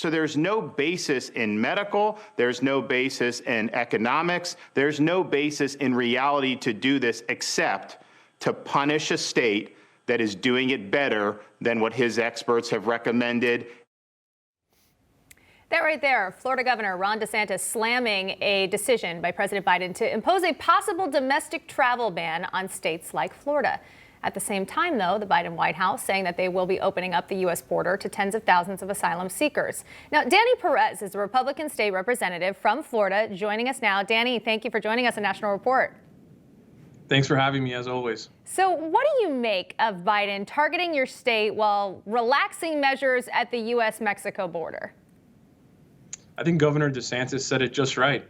So there's no basis in medical, there's no basis in economics, there's no basis in reality to do this except to punish a state that is doing it better than what his experts have recommended. That right there, Florida Governor Ron DeSantis slamming a decision by President Biden to impose a possible domestic travel ban on states like Florida. At the same time, though, the Biden White House saying that they will be opening up the U.S. border to tens of thousands of asylum seekers. Now, Danny Perez is a Republican state representative from Florida joining us now. Danny, thank you for joining us on National Report. Thanks for having me, as always. So what do you make of Biden targeting your state while relaxing measures at the U.S.-Mexico border? I think Governor DeSantis said it just right.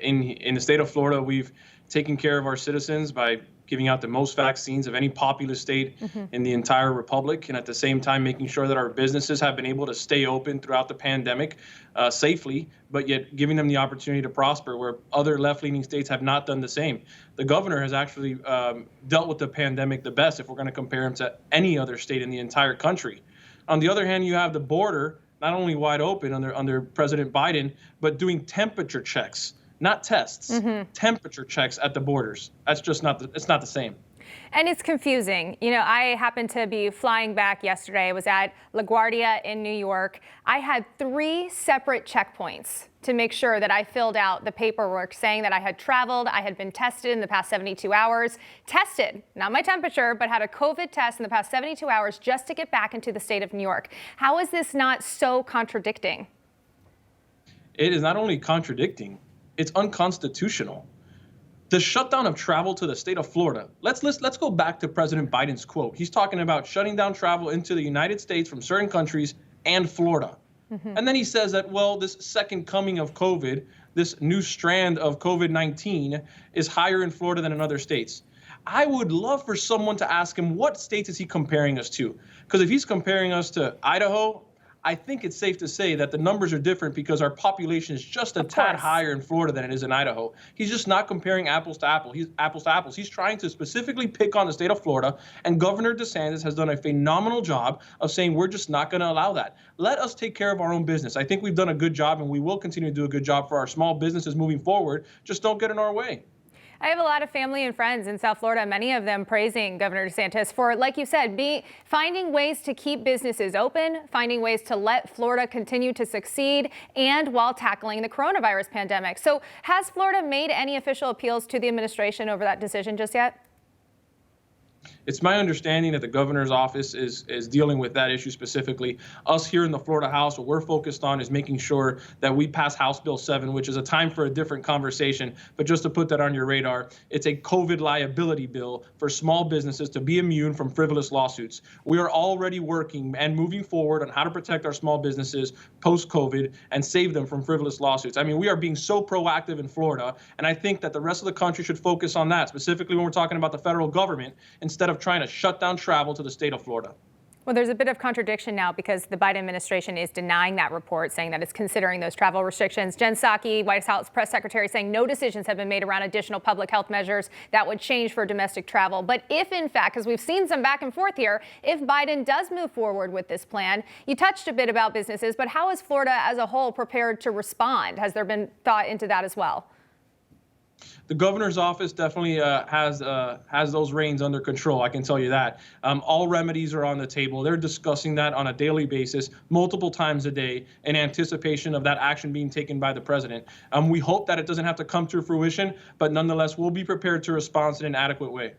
In the state of Florida, we've taken care of our citizens by giving out the most vaccines of any populous state in the entire republic, and at the same time making sure that our businesses have been able to stay open throughout the pandemic safely, but yet giving them the opportunity to prosper where other left-leaning states have not done the same. The governor has actually dealt with the pandemic the best if we're going to compare him to any other state in the entire country. On the other hand, you have the border not only wide open under President Biden, but doing temperature checks. Not tests, temperature checks at the borders. That's just it's not the same. And it's confusing. You know, I happened to be flying back yesterday. I was at LaGuardia in New York. I had 3 separate checkpoints to make sure that I filled out the paperwork saying that I had traveled, I had been tested in the past 72 hours, tested, not my temperature, but had a COVID test in the past 72 hours just to get back into the state of New York. How is this not so contradicting? It is not only contradicting, it's unconstitutional. The shutdown of travel to the state of Florida. Let's go back to President Biden's quote. He's talking about shutting down travel into the United States from certain countries and Florida. And then he says that, well, this second coming of COVID, this new strand of COVID-19 is higher in Florida than in other states. I would love for someone to ask him, what states is he comparing us to? Because if he's comparing us to Idaho, I think it's safe to say that the numbers are different because our population is just a tad higher in Florida than it is in Idaho. He's just not comparing apples to apples. He's trying to specifically pick on the state of Florida, and Governor DeSantis has done a phenomenal job of saying we're just not going to allow that. Let us take care of our own business. I think we've done a good job, and we will continue to do a good job for our small businesses moving forward. Just don't get in our way. I have a lot of family and friends in South Florida, many of them praising Governor DeSantis for, like you said, finding ways to keep businesses open, finding ways to let Florida continue to succeed, and while tackling the coronavirus pandemic. So has Florida made any official appeals to the administration over that decision just yet? It's my understanding that the governor's office is dealing with that issue specifically. Us here in the Florida House, what we're focused on is making sure that we pass House Bill 7, which is a time for a different conversation. But just to put that on your radar, it's a COVID liability bill for small businesses to be immune from frivolous lawsuits. We are already working and moving forward on how to protect our small businesses post-COVID and save them from frivolous lawsuits. I mean, we are being so proactive in Florida, and I think that the rest of the country should focus on that, specifically when we're talking about the federal government, instead of trying to shut down travel to the state of Florida. Well, there's a bit of contradiction now because the Biden administration is denying that report, saying that it's considering ththose travel restrictions. Jen Psaki, White House press secretary, saying no decisions have been made around additional public health measures that would change for domestic travel. But if, in fact, because we've seen some back and forth here, if Biden does move forward with this plan, you touched a bit about businesses, but how is Florida as a whole prepared to respond? Has there been thought into that as well? The governor's office definitely has those reins under control. I can tell you that. All remedies are on the table. They're discussing that on a daily basis, multiple times a day, in anticipation of that action being taken by the president. We hope that it doesn't have to come to fruition, but nonetheless, we'll be prepared to respond in an adequate way.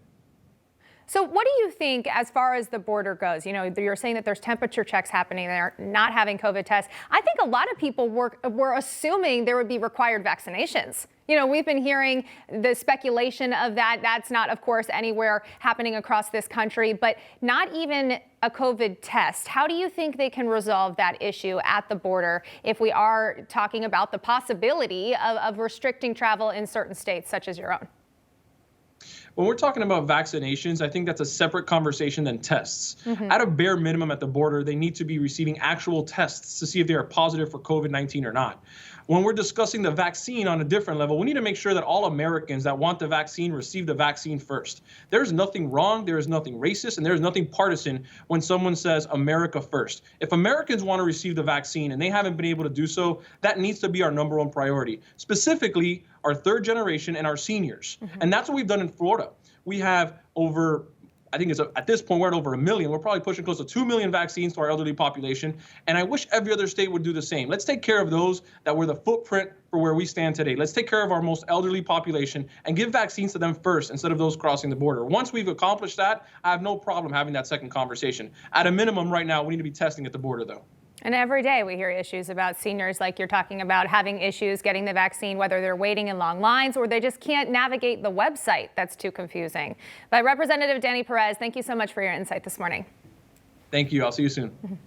So what do you think as far as the border goes? You know, you're saying that there's temperature checks happening there, not having COVID tests. I think a lot of people were assuming there would be required vaccinations. You know, we've been hearing the speculation of that. That's not, of course, anywhere happening across this country, but not even a COVID test. How do you think they can resolve that issue at the border if we are talking about the possibility of restricting travel in certain states such as your own? When we're talking about vaccinations, I think that's a separate conversation than tests. At a bare minimum at the border, they need to be receiving actual tests to see if they are positive for COVID-19 or not. When we're discussing the vaccine on a different level, we need to make sure that all Americans that want the vaccine receive the vaccine first. There's nothing wrong, there is nothing racist, and there is nothing partisan when someone says America first. If Americans want to receive the vaccine and they haven't been able to do so, that needs to be our number one priority, specifically our third generation and our seniors. And that's what we've done in Florida. We have over, I think at this point, we're at over 1 million. We're probably pushing close to 2 million vaccines to our elderly population. And I wish every other state would do the same. Let's take care of those that were the footprint for where we stand today. Let's take care of our most elderly population and give vaccines to them first instead of those crossing the border. Once we've accomplished that, I have no problem having that second conversation. At a minimum right now, we need to be testing at the border, though. And every day we hear issues about seniors, like you're talking about, having issues getting the vaccine, whether they're waiting in long lines or they just can't navigate the website. That's too confusing. But Representative Danny Perez, thank you so much for your insight this morning. Thank you. I'll see you soon.